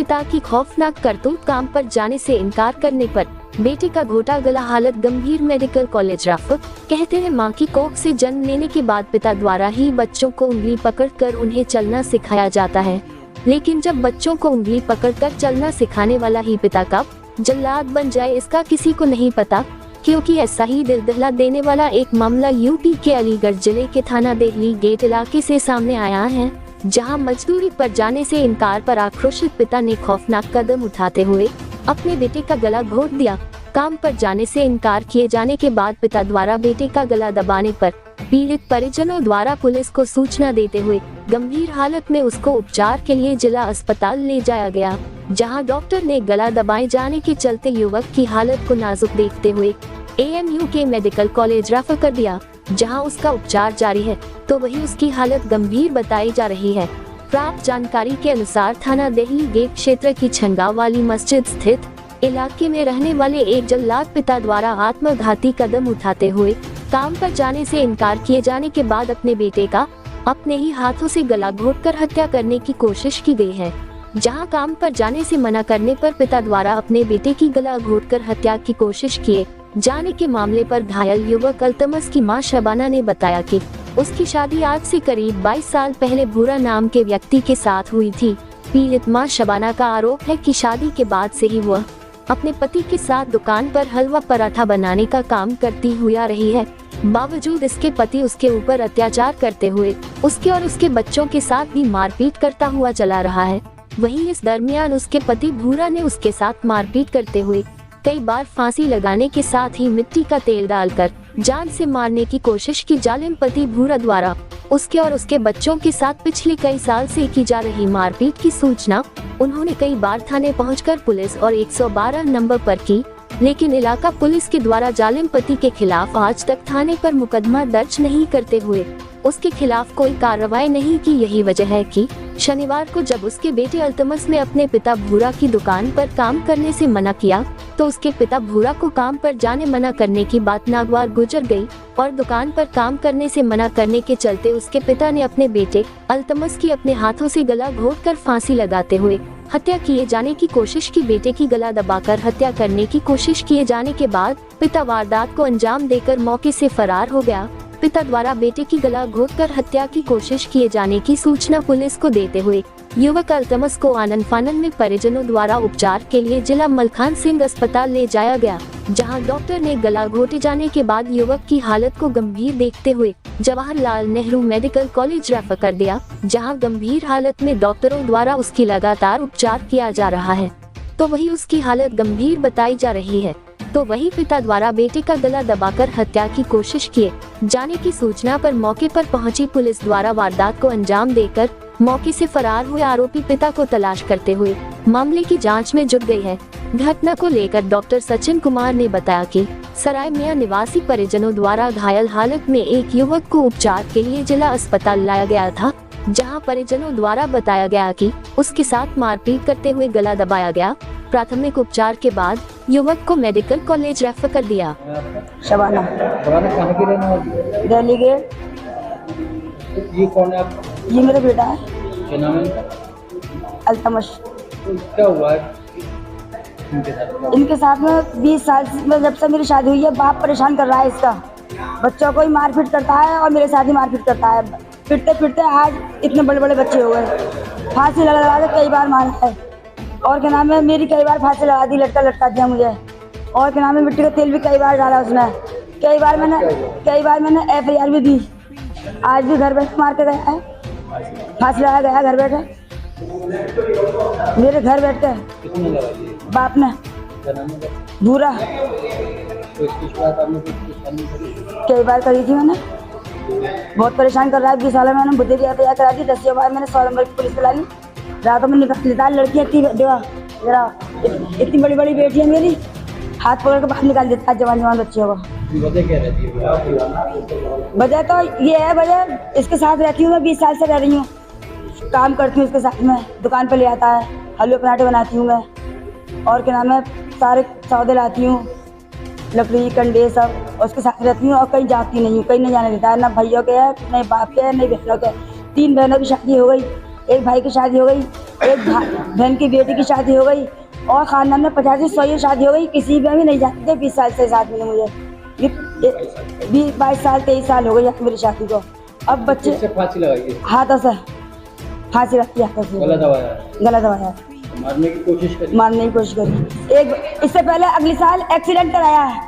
पिता की खौफनाक करतूत, काम पर जाने से इनकार करने पर बेटे का घोटा गला, हालत गंभीर, मेडिकल कॉलेज रेफर। कहते हैं मां की कोख से जन्म लेने के बाद पिता द्वारा ही बच्चों को उंगली पकड़कर उन्हें चलना सिखाया जाता है, लेकिन जब बच्चों को उंगली पकड़कर चलना सिखाने वाला ही पिता कब जल्लाद बन जाए इसका किसी को नहीं पता, क्योंकि ऐसा ही दिल दहला देने वाला एक मामला यूपी के अलीगढ़ जिले के थाना देहली गेट इलाके से सामने आया है, जहां मजदूरी पर जाने से इनकार पर आक्रोशित पिता ने खौफनाक कदम उठाते हुए अपने बेटे का गला घोट दिया। काम पर जाने से इनकार किए जाने के बाद पिता द्वारा बेटे का गला दबाने पर पीड़ित परिजनों द्वारा पुलिस को सूचना देते हुए गंभीर हालत में उसको उपचार के लिए जिला अस्पताल ले जाया गया, जहां डॉक्टर ने गला दबाए जाने के चलते युवक की हालत को नाजुक देखते हुए AMU के मेडिकल कॉलेज रेफर कर दिया, जहां उसका उपचार जारी है, तो वही उसकी हालत गंभीर बताई जा रही है। प्राप्त जानकारी के अनुसार थाना देहली गेट क्षेत्र की छंगाव वाली मस्जिद स्थित इलाके में रहने वाले एक जल्लाद पिता द्वारा आत्मघाती कदम उठाते हुए काम पर जाने से इनकार किए जाने के बाद अपने बेटे का अपने ही हाथों से गला घोटकर हत्या करने की कोशिश की गई है, जहां काम पर जाने से मना करने पर पिता द्वारा अपने बेटे की गला घोटकर हत्या की कोशिश किए जाने के मामले पर घायल युवक अल्तमस की मां शबाना ने बताया कि उसकी शादी आज से करीब 22 साल पहले भूरा नाम के व्यक्ति के साथ हुई थी। पीड़ित मां शबाना का आरोप है कि शादी के बाद से ही वह अपने पति के साथ दुकान पर हलवा पराठा बनाने का काम करती हुई आ रही है। बावजूद इसके पति उसके ऊपर अत्याचार करते हुए उसके और उसके बच्चों के साथ भी मारपीट करता हुआ चला रहा है। वहीं इस दरमियान उसके पति भूरा ने उसके साथ मारपीट करते हुए कई बार फांसी लगाने के साथ ही मिट्टी का तेल डालकर जान से मारने की कोशिश की। जालिम पति भूरा द्वारा उसके और उसके बच्चों के साथ पिछले कई साल से की जा रही मारपीट की सूचना उन्होंने कई बार थाने पहुंचकर पुलिस और 112 नंबर पर की, लेकिन इलाका पुलिस के द्वारा जालिम पति के खिलाफ आज तक थाने पर मुकदमा दर्ज नहीं करते हुए उसके खिलाफ कोई कार्रवाई नहीं की। यही वजह है कि शनिवार को जब उसके बेटे अल्तमस ने अपने पिता भूरा की दुकान पर काम करने से मना किया, तो उसके पिता भूरा को काम पर जाने मना करने की बात नागवार गुजर गई और दुकान पर काम करने से मना करने के चलते उसके पिता ने अपने बेटे अल्तमस की अपने हाथों से गला घोटकर फांसी लगाते हुए हत्या किए जाने की कोशिश की। बेटे की गला दबाकर हत्या करने की कोशिश किए जाने के बाद पिता वारदात को अंजाम देकर मौके से फरार हो गया। पिता द्वारा बेटे की गला घोटकर हत्या की कोशिश किए जाने की सूचना पुलिस को देते हुए युवक अल्तमस को आनन फानन में परिजनों द्वारा उपचार के लिए जिला मलखान सिंह अस्पताल ले जाया गया, जहां डॉक्टर ने गला घोटे जाने के बाद युवक की हालत को गंभीर देखते हुए Jawaharlal Nehru medical college refer कर दिया, जहां गंभीर हालत में डॉक्टरों द्वारा उसकी लगातार उपचार किया जा रहा है, तो वही उसकी हालत गंभीर बताई जा रही है। तो वही पिता द्वारा बेटे का गला दबाकर हत्या की कोशिश किए जाने की सूचना पर मौके पर पहुंची पुलिस द्वारा वारदात को अंजाम देकर मौके से फरार हुए आरोपी पिता को तलाश करते हुए मामले की जांच में जुट गई है। घटना को लेकर डॉक्टर सचिन कुमार ने बताया कि सराय मियां निवासी परिजनों द्वारा घायल हालत में एक युवक को उपचार के लिए जिला अस्पताल लाया गया था, जहां परिजनों द्वारा बताया गया कि उसके साथ मारपीट करते हुए गला दबाया गया। प्राथमिक उपचार के बाद युवक को मेडिकल कॉलेज रेफर कर दिया। शबाना कहाँ की रहने वाली? दिल्ली गेट। ये कौन है आपका? ये मेरा बेटा है क्या नाम है? अल्तमश। तो क्या हुआ है इनके साथ में 20 साल में जब से मेरी शादी हुई है, बाप परेशान कर रहा है इसका। बच्चों को ही मारपीट करता है और मेरे साथ ही मारपीट करता है। पिटते पिटते आज इतने बड़े बड़े बच्चे हो गए। फांसी लगा के कई बार मारा है, और क्या नाम है मेरी कई बार फांसी लगा दी, लटका दिया मुझे, और क्या नाम है मिट्टी का तेल भी कई बार डाला उसने। कई बार मैंने FIR भी दी। आज भी घर बैठे मार के गया है, फांसी लगा गया घर बैठे, मेरे घर बैठ के बाप ने भूरा। कई बार करी थी मैंने, बहुत परेशान कर रहा है। 20 साल में मैंने बुद्धि की FIR करा दी। 10 बार मैंने 100 नंबर की पुलिस बुला ली। रातों में निकाल लड़कियाँ इतनी बड़ी बड़ी बेटी है मेरी, हाथ पकड़ के बाहर निकाल देता है जवान बच्चियों को। वजह क्या रहती है? वजह तो ये है, वजह इसके साथ रहती हूँ मैं, 20 साल से रह रही हूँ, काम करती हूँ इसके साथ में, दुकान पर ले आता है, हलवे पराठे बनाती हूँ मैं, और क्या नाम है सारे सौदे लाती हूँ, लकड़ी कंडे सब, उसके साथ रहती हूँ। और कहीं जाती नहीं हूँ, कहीं नहीं जाने देता है, ना भैया के है, नहीं बाप के है, नहीं बहनों के। 3 बहनों की शादी हो गई, एक भाई की शादी हो गई, एक बहन की बेटी की शादी हो गई और खानदान में 50-100 शादी हो गई, किसी में भी नहीं जाते थे। 20 साल से साथ में मुझे 22 साल 23 साल हो गई मेरी शादी को। अब बच्चे किससे फांसी लगाई है? हाथों से फांसी रखती है, हाथों से गलत दबाया है? गलत दबाया, मारने की कोशिश करी? मारने की कोशिश करी। एक इससे पहले अगले साल एक्सीडेंट कराया है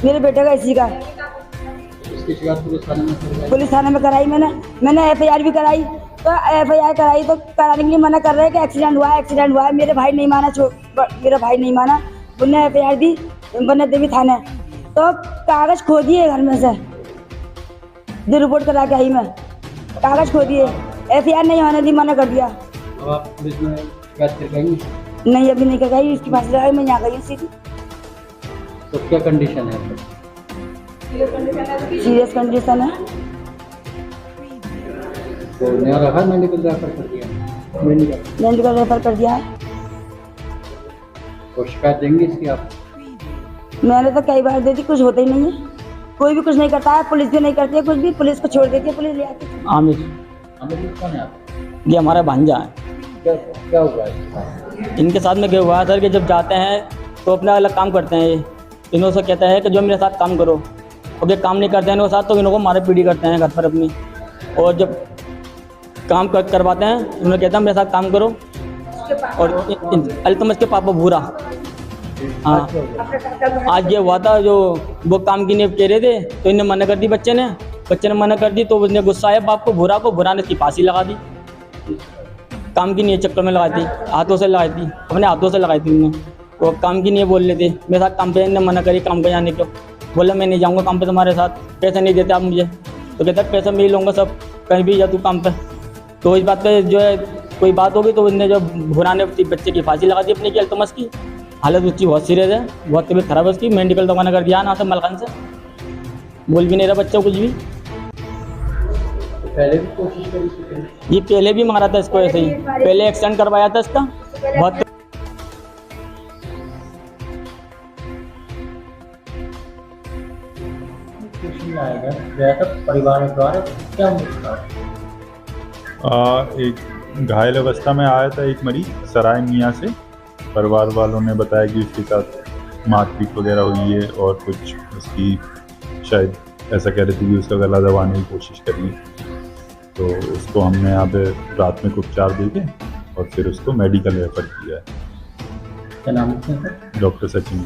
मेरे बेटे का, इसी का। इसकी शिकायत पुलिस थाने में कराई मैंने FIR भी कराई। तो FIR कराई तो कराने के लिए मना कर रहे हैं कि एक्सीडेंट हुआ है। मेरे भाई नहीं माना, मेरा भाई नहीं माना, उन्होंने FIR दी बन्ना देवी थाने। तो कागज खो दिए घर में से, जो रिपोर्ट करा के आई मैं, कागज खो दिए, FIR नहीं होने दी, मना कर दिया। अब आप पुलिस में शिकायत करेंगे? नहीं, अभी नहीं कराई, इसकी फांसी लगाई, मैं यहाँ गई सीधी। तो क्या कंडीशन है? सीरियस कंडीशन है। तो नया रखा मेडिकल रेफर कर दिया? मेडिकल रेफर कर दिया है। तो शिकायत देंगे इसकी आप? मैंने तो कई बार दे दी, कुछ होता ही नहीं है, कोई भी कुछ नहीं करता है, पुलिस भी नहीं करती है कुछ भी, पुलिस को छोड़ देती है, पुलिस ले आती है। आमिर, आमिर कौन है आप? ये हमारा भांजा है। क्या हुआ है? इनके साथ में क्या हुआ है सर कि जब जाते हैं तो अपना अलग काम करते हैं। ये इन्हों से कहता है कि जो मेरे साथ काम करो, और ये काम नहीं करते हैं इनके साथ तो इन्हों को मारे पीटी करते हैं घर पर अपनी। और जब काम करवाते हैं उन्होंने कहता है मेरे साथ काम करो। और अल्तमस के पापा भूरा, हाँ, आज ये हुआ था जो वो काम की नींव कह रहे थे तो इन्हें मना कर दी, बच्चे ने मना कर दी। तो उसने गुस्सा आया बाप को, भूरा ने इसकी फांसी लगा दी। काम की नींव चक्कर में लगाई थी, हाथों से लगाई थी, अपने हाथों से लगाई थी उन्होंने। वो काम की नींव बोल रहे थे, मेरे साथ काम पे इन्हें मना करी काम पे जाने को। बोला मैं नहीं जाऊँगा काम पे तुम्हारे साथ, पैसे नहीं देते आप मुझे। तो कहता पैसा मैं ही लूँगा सब, कहीं भी जा तू काम पे। तो इस बात पे जो है कोई बात होगी तो उसने जो भूरा ने बच्चे की फांसी लगा दी अपनी की, अल्तमस की। हालत उसकी बहुत सीरियस है, बहुत तबीयत खराब है उसकी, मेडिकल दवाना कर दिया ना से मलखन से, बोल भी नहीं रहा बच्चा कुछ भी। तो पहले भी कोशिश करी थी? ये पहले भी मारा था इसको ऐसे ही, पहले एक्सीडेंट करवाया था इसका बहुत। कुछ नहीं आएगा, गया था परिवार में द्वारा क्या मुद्दा? एक घायल अवस्था में आया था एक मरीज सराय मियाँ से। परिवार वालों ने बताया कि उसके साथ मारपीट वगैरह हुई है और कुछ उसकी शायद ऐसा कह रहे थे कि उसका गला दबाने की कोशिश करी। तो उसको हमने यहाँ पे प्राथमिक उपचार देके और फिर उसको मेडिकल रेफर किया है। क्या नाम है? डॉक्टर सचिन।